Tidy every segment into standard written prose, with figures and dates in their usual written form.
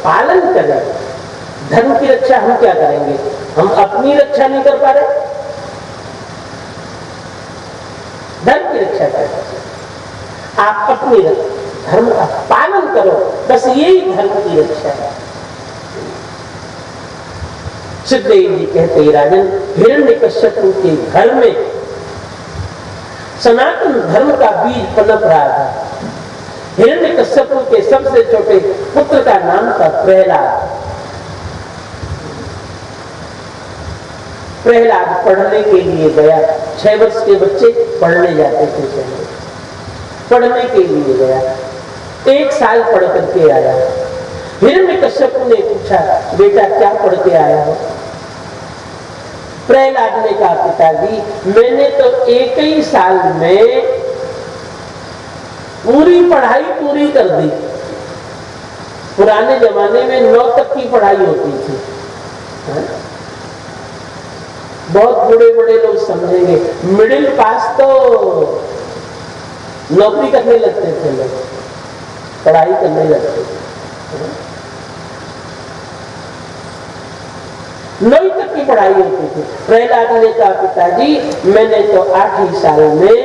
पालन करें। धर्म की रक्षा हम क्या करेंगे? हम अपनी रक्षा नहीं कर पा रहे, धर्म की रक्षा करें। आप अपनी धर्म का पालन करो, बस यही धर्म की रक्षा है। सुखदेव जी कहते हैं, राजन, हिरण्यकश्यप के घर में सनातन धर्म का बीज पनप रहा था। हिरण्यकश्यप के सबसे छोटे पुत्र का नाम था प्रहलाद। प्रहलाद पढ़ने के लिए गया। 6 वर्ष के बच्चे पढ़ने जाते थे, पढ़ने के लिए गया। 1 साल पढ़ करके आया। हिरण्यकश्यप ने पूछा, बेटा क्या पढ़ के आया हो? प्रहलाद ने कहा, पिताजी मैंने तो 1 ही साल में पूरी पढ़ाई पूरी कर दी। पुराने जमाने में 9 तक की पढ़ाई होती थी। बहुत बड़े बड़े लोग समझेंगे, मिडिल पास तो नौकरी करने लगते थे लोग, पढ़ाई करने लगते थे। 9 तक की पढ़ाई होती थी। प्रहलाद ने कहा, पिताजी मैंने तो 8 ही साल में,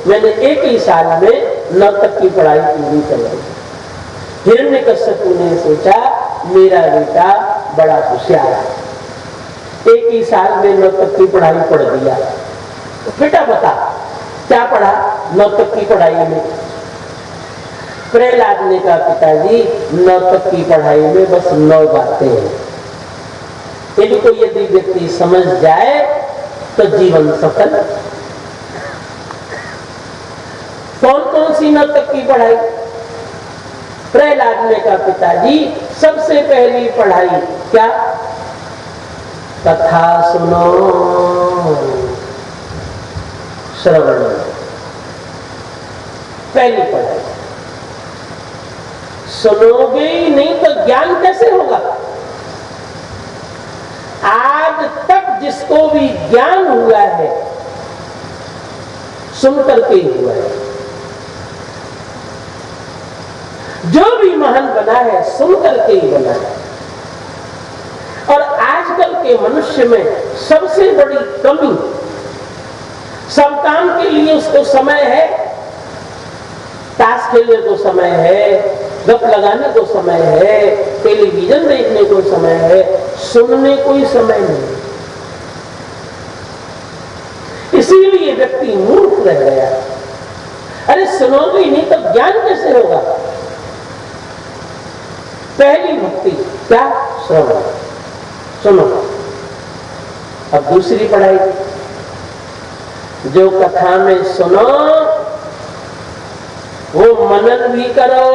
मैंने 1 ही साल में 9 तक की पढ़ाई पूरी कर ली। हिरण्यकश्यप ने सोचा, मेरा बेटा बड़ा होशियार है, 1 ही साल में 9 तक की पढ़ाई पढ़ दिया। तो बेटा बता क्या पढ़ा 9 तक की पढ़ाई में? प्रहलाद ने कहा, पिताजी 9 तक की पढ़ाई में बस 9 बातें हैं, इनको यदि व्यक्ति समझ जाए तो जीवन सफल। कौन कौन सी 9 तक की पढ़ाई? प्रहलाद ने कहा, पिताजी सबसे पहली पढ़ाई क्या? कथा सुनो, श्रवण, पहली पढ़ाई। सुनोगे ही नहीं तो ज्ञान कैसे होगा? आज तक जिसको भी ज्ञान हुआ है सुन करके ही हुआ है। जो भी महान बना है सुन करके ही बना है। और आजकल के मनुष्य में सबसे बड़ी कमी, सब काम के लिए उसको समय है, ताश खेलने को समय है, गप लगाने को समय है, टेलीविजन देखने को समय है, सुनने को ही समय नहीं। इसीलिए व्यक्ति मूर्ख रह गया। अरे सुनोगे ही नहीं तो ज्ञान कैसे होगा? पहली भक्ति क्या? श्रवण, सुनो। अब दूसरी पढ़ाई, जो कथा में सुनो वो मनन भी करो।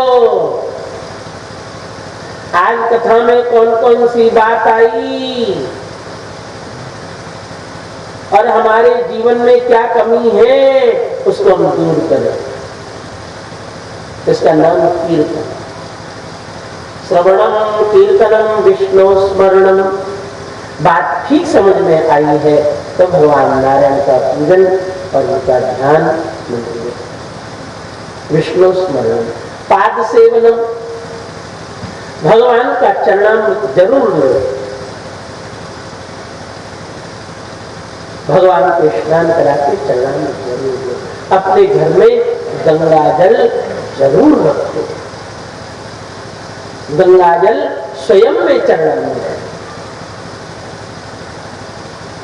आज कथा में कौन कौन सी बात आई और हमारे जीवन में क्या कमी है उसको हम दूर करें। इसका नाम कीर्तन। श्रवणम कीर्तनम विष्णु स्मरणम। बात ठीक समझ में आई है तो भगवान नारायण का पूजन और उनका ध्यान मंदिर, विष्णु स्मरण, पाद सेवनम, भगवान का चरणामृत जरूर लो। भगवान को स्नान करा के चरणामृत जरूर लो। अपने घर में गंगा जल जरूर रखो। गंगा जल स्वयं में चरणामृत है।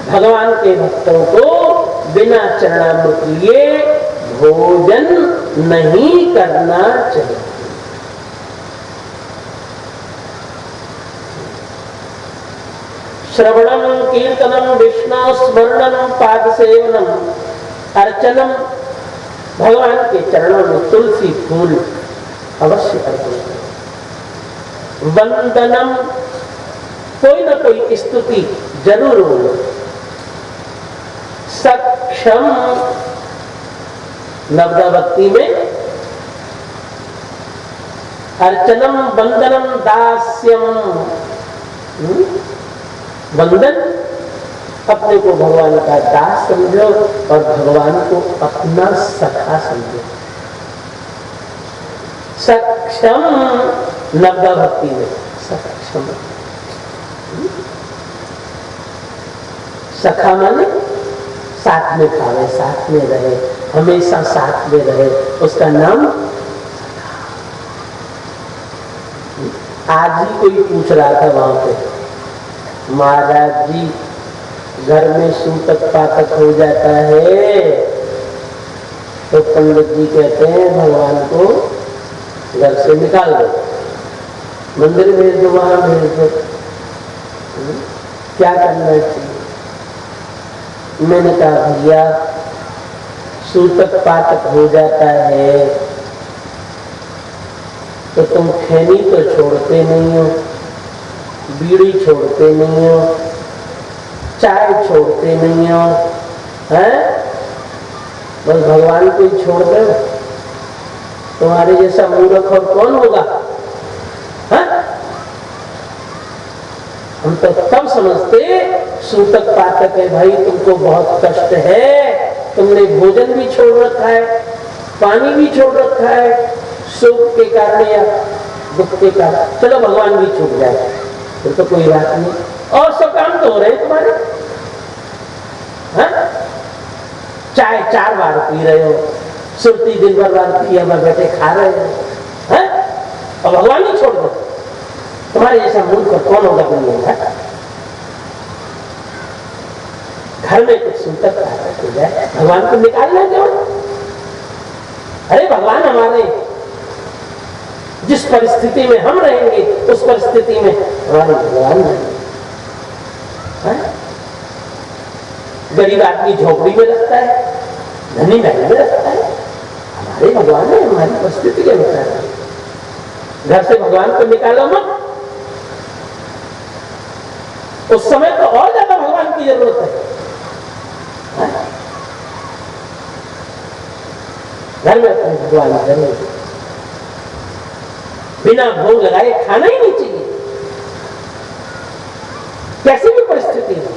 भगवान के भक्तों को बिना चरणामृत लिए भोजन नहीं करना चाहिए। श्रवणम कीर्तनम विष्णु स्मरणम पाद सेवनम अर्चनम। भगवान के चरणों में तुलसी फूल अवश्य अर्पण करें। वंदनम, कोई ना कोई स्तुति जरूर बोलो। सक्षम, नवदा भक्ति में अर्चनम वंदनम दास्यम। वंदन, अपने को भगवान का दास समझो और भगवान को अपना सखा समझो। सक्षम, नवदा भक्ति में सक्षम। सखा माने साथ में खावे, साथ में रहे, हमेशा साथ में रहे, उसका नाम सखा। आज ही कोई पूछ रहा था वहां पे, महाराज जी घर में सूतक पातक हो जाता है तो पंडित जी कहते हैं भगवान को घर से निकाल दो, मंदिर भेज दो, वहां भेज दो। क्या करना चाहिए? मैंने कहा भैया सूतक पातक हो जाता है तो तुम खैनी तो छोड़ते नहीं हो, बीड़ी छोड़ते नहीं हो, चाय छोड़ते नहीं हो, हैं? बस भगवान को ही छोड़ दो। तुम्हारे जैसा मूर्ख और कौन होगा? हैं? हम तो तब समझते सूतक पातक है भाई, तुमको बहुत कष्ट है, तुमने भोजन भी छोड़ रखा है, पानी भी छोड़ रखा है, सुख के कारण या दुख के कारण, चलो भगवान भी छूट जाए फिर तो कोई बात नहीं, और सब काम तो हो रहे हैं तुम्हारे। हाँ? चाय 4 बार पी रहे हो, सुरती दिन भर पिया भर बैठे खा रहे हो, हैं? और भगवान ही छोड़ दो। तुम्हारे जैसा मूर्ख कौन होगा दुनिया में? घर में कुछ सूतक पातक हो जाए, भगवान को निकालना क्यों? अरे भगवान हमारे जिस परिस्थिति में हम रहेंगे उस परिस्थिति में हमारे भगवान रहेंगे। गरीब आदमी झोपड़ी में रखता है, धनी महल में रखता है, हमारे भगवान है हमारी परिस्थिति के अनुसार। घर से भगवान को निकालो मत, उस समय तो और ज्यादा भगवान की जरूरत है। घर में अपने भगवान जरूर, बिना भोग लगाए खाना ही नहीं चाहिए, कैसी भी परिस्थिति है।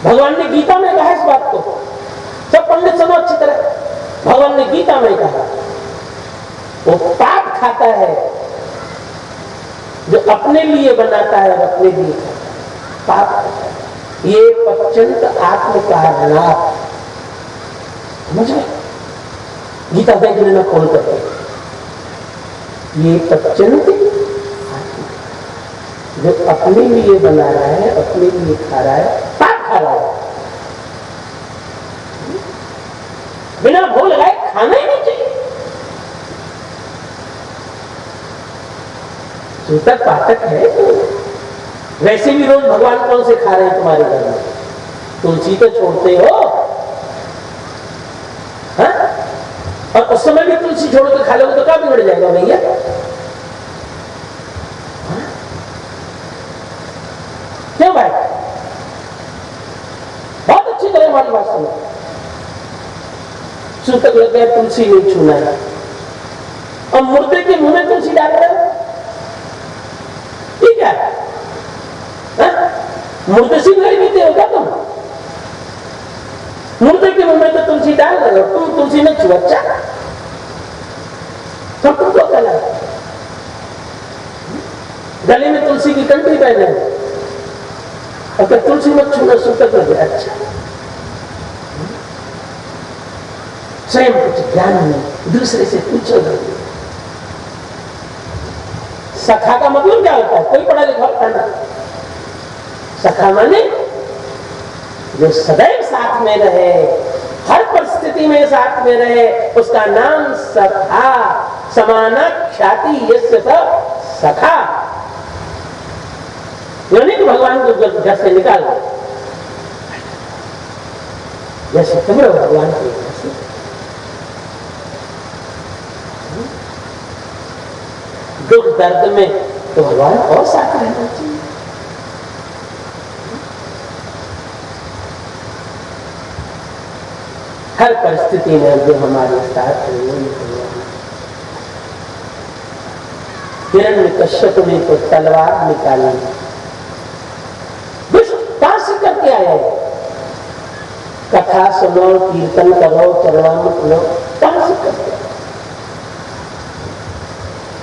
भगवान ने गीता में कहा इस बात को, सब पंडित सुनो अच्छी तरह। भगवान ने गीता में कहा वो पाप खाता है जो अपने लिए बनाता है और अपने लिए पाप खाता है। ये पच्चंत आत्मकारणात्, समझ गए? गीता देख लेना खोल करके, ये पच्चंत जो अपने लिए बना रहा है, अपने लिए खा रहा है, पाप खा रहा है। बिना भोग लगाए खाना ही नहीं चाहिए। सूतक पातक है तो वैसे भी रोज भगवान कौन से खा रहे हैं तुम्हारे घर में? तुलसी तो छोड़ते हो, हाँ? और उस समय भी तुलसी छोड़ के खा लोगे तो क्या बिगड़ जाएगा भैया? क्यों भाई? बहुत अच्छी तरह हमारी बात सुनो। सूतक लग गया, तुलसी नहीं छूना है, और मुर्दे के मुंह में तुलसी डाल रहे हो, ठीक है? मुर्दे से नहीं पीते हो क्या तुम? मुर्दे के मुंह में तो तुलसी डाल रहे हो, तुम तुलसी में छू, अच्छा सब तुमको कला। गले में तुलसी की कंठी पहने, अगर तुलसी मत छूना सूतक लगे, अच्छा स्वयं कुछ ज्ञान नहीं, दूसरे से पूछो नहीं। सखा का मतलब क्या होता है? कोई पढ़ा लिखा होता ना। सखा माने जो सदैव साथ में रहे, हर परिस्थिति में साथ में रहे, उसका नाम सखा। समाना ख्याति यस्य सखा, यानी कि भगवान को घर से निकाल दो, जैसे तुम रहो भगवान के घर से। दुख दर्द में तो भगवान और साथ रहना चाहिए। हर परिस्थिति में जो हमारे साथ हिरण्यकश्यप ने तो तलवार निकाली, पास करके आए, कथा सुनो, कीर्तन करो, चरणामृत लो, पास करके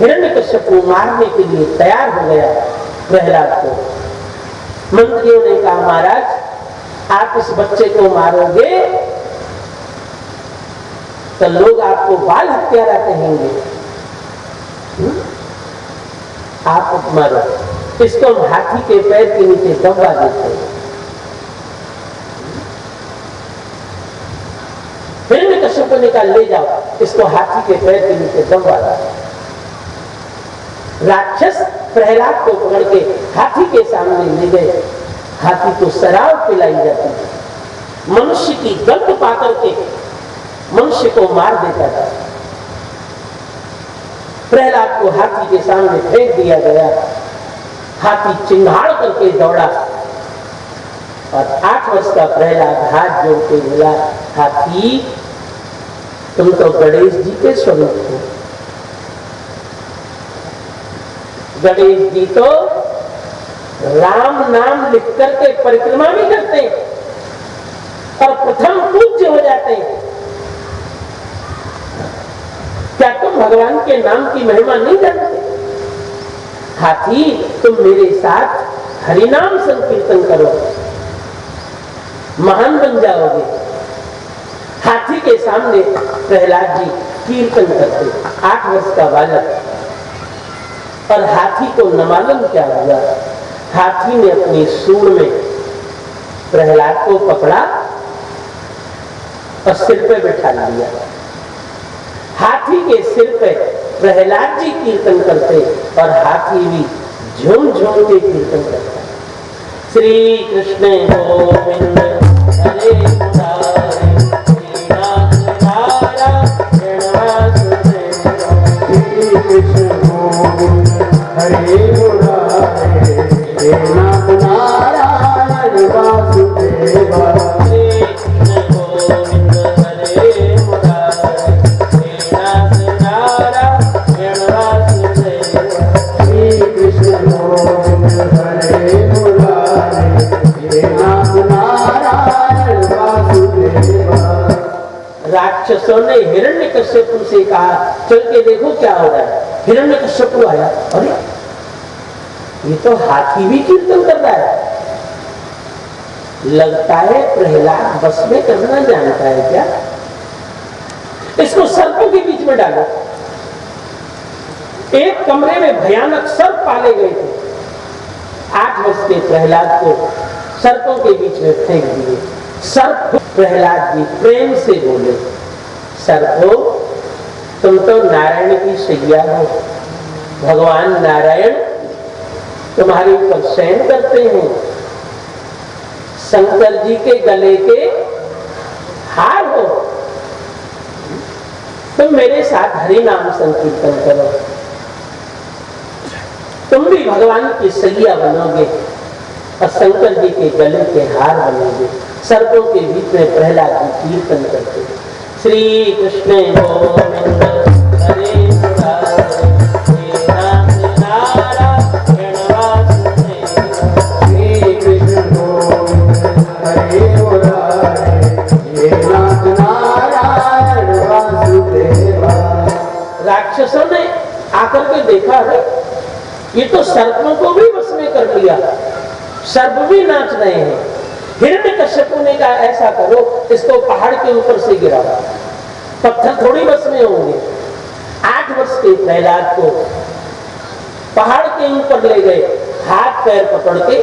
हिरण्यकश्यप को मारने के लिए तैयार हो गया प्रहलाद को। मंत्रियों ने कहा महाराज आप इस बच्चे को मारोगे तो लोग आपको बाल हत्यारा कहेंगे, आप मत मारो, इसको हम हाथी के पैर के नीचे दबा देते हैं। हिरण्यकश्यप ने कहा ले जाओ इसको हाथी के पैर के नीचे दबा दो। राक्षस प्रहलाद को पकड़ के हाथी के सामने ले गए। हाथी को शराब पिलाई जाती थी, मनुष्य की गंध पाकर के मनुष्य को मार देता था। प्रहलाद को हाथी के सामने फेंक दिया गया। हाथी चिंगाड़ करके दौड़ा और 8 वर्ष का प्रहलाद हाथ जोड़ के बोला हाथी तुम तो गणेश जी के स्वरूप हो। गणेश जी तो राम नाम लिख करके परिक्रमा भी करते हैं और प्रथम पूज्य हो जाते हैं। क्या तुम भगवान के नाम की महिमा नहीं जानते? हाथी तुम मेरे साथ हरिनाम संकीर्तन करो, महान बन जाओगे। हाथी के सामने प्रहलाद जी कीर्तन करते, 8 वर्ष का बालक। और हाथी को न मालूम क्या हुआ, हाथी ने अपनी सूंड में प्रहलाद को पकड़ा और सिर पे बैठा लिया। हाथी के सिर पे प्रहलाद जी कीर्तन करते और हाथी भी झूम झूम के कीर्तन करता। श्री कृष्ण गोविंद हरे मुरारे श्रीनाथ नारायण वासुदेव। श्री कृष्ण गोविंद हरे मुरारे श्रीनाथ नारायण वासुदेव। श्री कृष्ण गोविंद हरे मुरारे श्रीनाथ नारायण वासुदेव। श्री कृष्ण गोविंद हरे मुरारे श्रीनाथ नारायण वासुदेव। राक्षसों ने हिरण्यकश्यप से कहा चल के देखो क्या हो रहा है। हिरण्यकश्यप आया, अरे ये तो हाथी भी कीर्तन कर रहा है। लगता है प्रहलाद बस में करना जानता है क्या? इसको सर्पों के बीच में डालो। एक कमरे में भयानक सर्प पाले गए थे। 8 वर्ष के प्रहलाद को सर्पों के बीच में फेंक दिए। सर्प प्रहलाद जी प्रेम से बोले सर्पो तुम तो नारायण की सैया हो, भगवान नारायण तुम्हारे ऊपर शयन करते हैं। शंकर जी के गले के हार हो, तुम मेरे साथ हरि नाम संकीर्तन करो, तुम भी भगवान की सैया बनोगे और शंकर जी के गले के हार बनोगे। सर्पों के बीच में प्रहलाद जी कीर्तन करते श्री कृष्ण गोविंद हरे मुरारे श्रीनाथ नारायण वासुदेव। श्री कृष्ण गोविंद हरे मुरारे श्रीनाथ नारायण वासुदेव। राक्षसों ने आकर के देखा है ये तो सर्पों को भी बस में कर लिया, सर्प भी नाच रहे हैं। हिरण्यकश्यप ने कहा ऐसा करो इसको पहाड़ के ऊपर से गिराओ, पत्थर थोड़ी बस में होंगे। 8 वर्ष के प्रहलाद को पहाड़ के ऊपर ले गए, हाथ पैर पकड़ के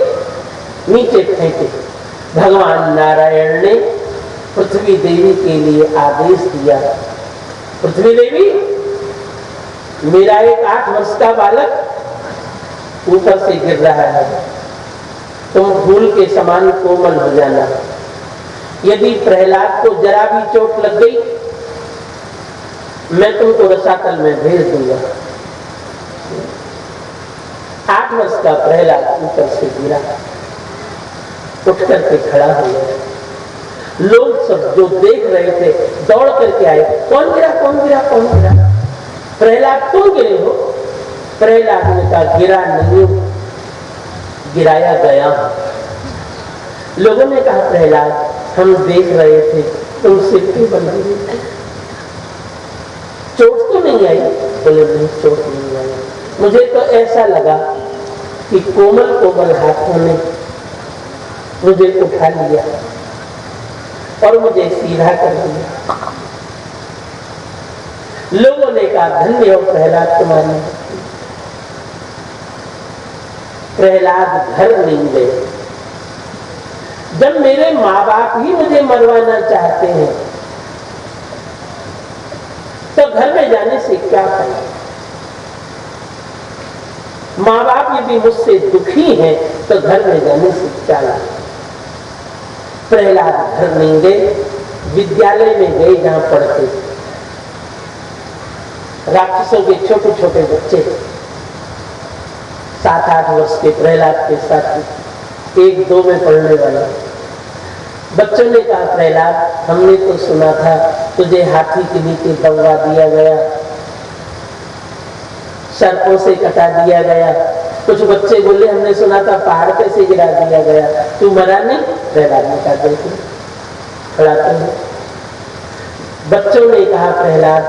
नीचे फेंके। भगवान नारायण ने पृथ्वी देवी के लिए आदेश दिया, पृथ्वी देवी मेरा एक 8 वर्ष का बालक ऊपर से गिर रहा है, तुम फूल के समान कोमल हो जाना। यदि प्रहलाद को जरा भी चोट लग गई मैं तुमको रसातल में भेज दूंगा। 8 वर्ष का प्रहलाद ऊपर से गिरा, उठ करके खड़ा हो गया। लोग सब जो देख रहे थे दौड़ करके आए, कौन गिरा कौन गिरा कौन गिरा? प्रहलाद तुम गिरे हो? प्रहलाद ने कहा गिरा नहीं, गिराया गया। लोगों ने कहा प्रहलाद हम देख रहे थे तुम सिर की बंधी थे, चोट तो नहीं आई? बोले नहीं चोट नहीं आई। मुझे तो ऐसा लगा कि कोमल कोमल हाथों ने मुझे उठा लिया और मुझे सीधा कर दिया। लोगों ने कहा धन्य हो प्रहलाद तुम्हारी। प्रहलाद घर नहीं गए। जब मेरे माँ बाप ही मुझे मरवाना चाहते हैं तो घर में जाने से क्या फायदा। माँ बाप यदि मुझसे दुखी हैं तो घर में जाने से क्या लाभ। प्रहलाद घर नहीं गए, विद्यालय में गए जहां पढ़ते थे। राक्षसों के छोटे छोटे बच्चे 7-8 वर्ष के प्रहलाद के साथ 1-2 में पढ़ने वाले बच्चों ने कहा प्रहलाद हमने तो सुना था तुझे हाथी के नीचे दबवा दिया गया, सर्पों से कटा दिया गया। कुछ बच्चे बोले हमने सुना था पहाड़ पे से गिरा दिया गया, तू मरा नहीं। प्रहलाद ने कहा देखो खड़ाते हैं। बच्चों ने कहा प्रहलाद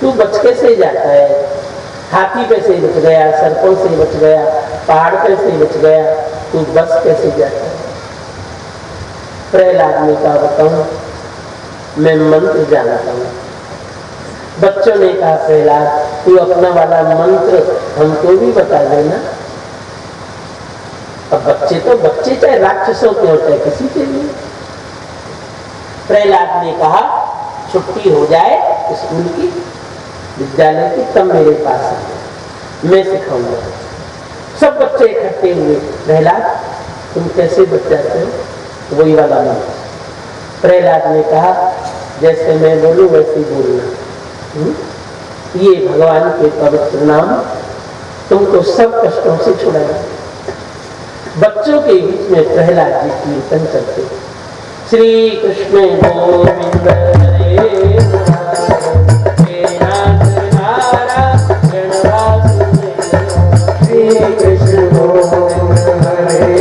तू बच कैसे जाता है, हाथी पे से बच गया, सर्पों से बच गया, पहाड़ पे से बच गया, तू बस कैसे जाता है। प्रहलाद ने कहा बताऊं मैं मंत्र जानता हूं। बच्चों ने कहा प्रहलाद तू अपना वाला मंत्र हमको भी बता देना। अब बच्चे तो बच्चे चाहे राक्षसों के होते हैं किसी के लिए। प्रहलाद ने कहा छुट्टी हो जाए स्कूल की विद्यालय की तब मेरे पास आए मैं सिखाऊंगा। सब बच्चे इकट्ठे हुए। प्रहलाद तुम कैसे बच जाते हो, वही वाला मंत्र। प्रहलाद ने कहा जैसे मैं बोलूं वैसे बोलना। ये भगवान के पवित्र नाम तुमको सब कष्टों से छुड़ाएंगे। बच्चों के बीच में प्रहलाद जी कीर्तन करते श्री कृष्ण गोविंद हरे श्री कृष्ण गोविंद हरे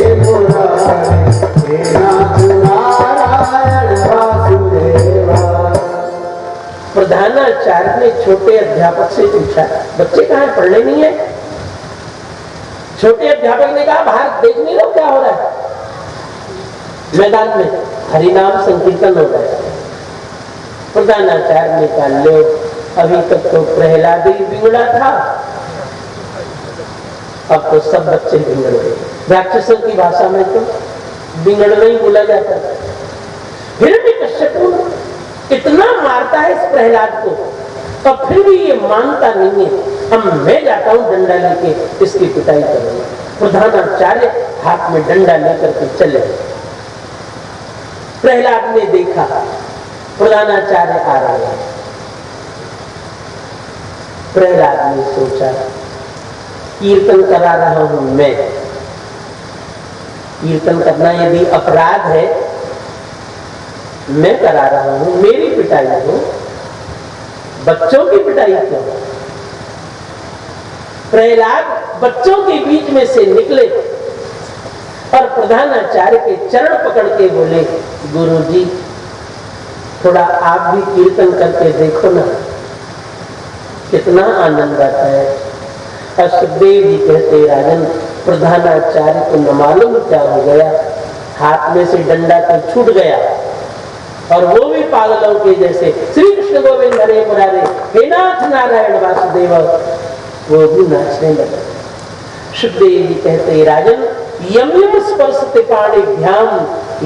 प्रधानाचार्य ने छोटे अध्यापक से पूछा बच्चे कहाँ पढ़ने नहीं है। छोटे अध्यापक ने कहा बाहर देख नहीं लो क्या हो रहा है, मैदान में हरिनाम संकीर्तन हो रहा है। प्रधानाचार्य ने कहा लो अभी तक तो प्रहलाद ही बिगड़ा था, अब तो सब बच्चे बिगड़ गए। राक्षसों की भाषा में तो बिगड़ना ही बोला जाता है। हिरण्यकश्यप इतना मारता है इस प्रहलाद को और फिर भी ये मानता नहीं है। अब मैं जाता हूं डंडा लेके इसकी पिटाई करूंगा। प्रधानाचार्य हाथ में डंडा लेकर के चले। प्रहलाद ने देखा प्रधानाचार्य आ रहा है। प्रहलाद ने सोचा कीर्तन करा रहा हूं मैं, कीर्तन करना यदि अपराध है मैं करा रहा हूं, मेरी पिटाई हो, बच्चों की पिटाई क्यों। प्रहलाद बच्चों के बीच में से निकले और प्रधानाचार्य के चरण पकड़ के बोले गुरुजी थोड़ा आप भी कीर्तन करके देखो ना, कितना आनंद आता है। और सुखदेव जी कहते राजन प्रधानाचार्य को न मालूम क्या हो गया, हाथ में से डंडा तो छूट गया और वो भी पागलों के जैसे श्री कृष्ण गोविंद हरे मुरारे हे नाथ नारायण वासुदेव वो भी नाचने लगे। सुखदेव जी कहते राजन यम यम स्पर्शते पाणिभ्याम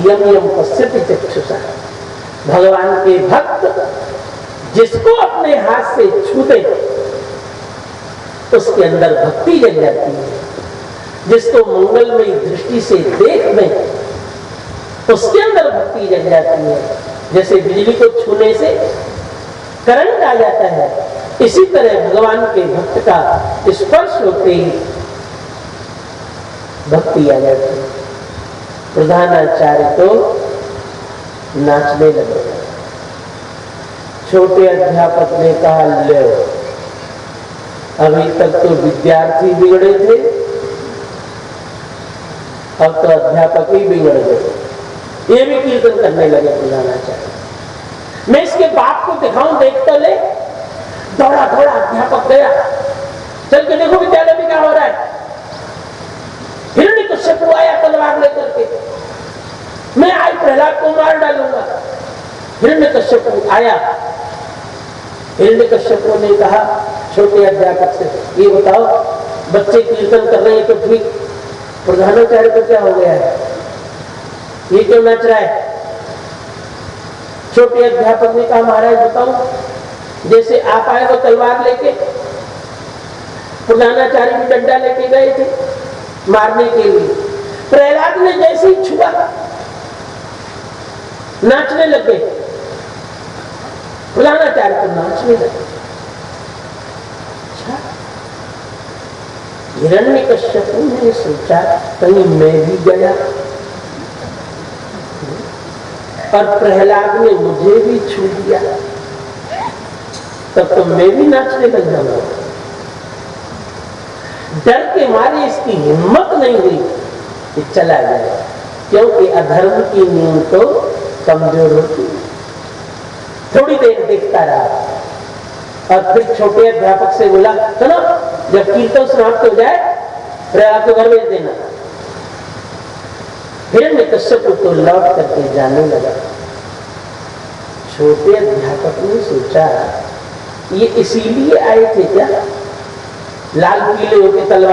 यम यम पश्यति चक्षुषा। भगवान के भक्त जिसको अपने हाथ से छूते उसके अंदर भक्ति जग जाती है। जिसको मंगलमयी दृष्टि से देख में उसके अंदर भक्ति जग जाती है। जैसे बिजली को छूने से करंट आ जाता है, इसी तरह भगवान के भक्त का स्पर्श होते ही भक्ति आ जाती है। प्रधानाचार्य तो नाचने लगे। छोटे अध्यापक ने कहा ले अभी तक तो विद्यार्थी बिगड़े थे, अब तो अध्यापक ही बिगड़ गए। ये भी कीर्तन करने लगे प्रधानाचार्य। मैं इसके बाप को दिखाऊं देख तो ले। दौड़ा दौड़ा अध्यापक गया, चल के देखो विद्यालय में क्या हो रहा है। हिरण्यकश्यप आया तलवार लेकर के, मैं आज प्रहलाद को मार डालूंगा। हिरण्यकश्यप आया, हिरण्यकश्यप ने कहा छोटे अध्यापक से, ये बताओ बच्चे कीर्तन कर रहे हैं तो ठीक, प्रधानाचार्य को क्या हो गया है, ये क्यों नाच रहा है। छोटे अध्यापक ने कहा महाराज बताओ, जैसे आप आए हो तलवार लेके, प्रधानाचार्य भी डंडा लेके गए थे मारने के लिए, प्रहलाद ने जैसे ही छुआ नाचने लग गए, प्रधानाचार्य तो नाचने लगे। हिरण्यकश्यप ने सोचा कहीं मैं भी गया और प्रहलाद ने मुझे भी छू दिया, तब तो मैं भी नाचने लग जाऊंगा। डर के मारे इसकी हिम्मत नहीं हुई कि चला जाए, क्योंकि अधर्म की नींव तो कमजोर होती। थोड़ी देर देखता रहा और फिर छोटे अध्यापक से बोला सुनो, जब कीर्तन समाप्त हो जाए प्रहलाद को घर भेज देना। हिरण्यकश्यप तो लौट करके जाने लगा। छोटे अध्यापक ने सोचा ये इसीलिए आए थे क्या, लाल पीले होके तलवार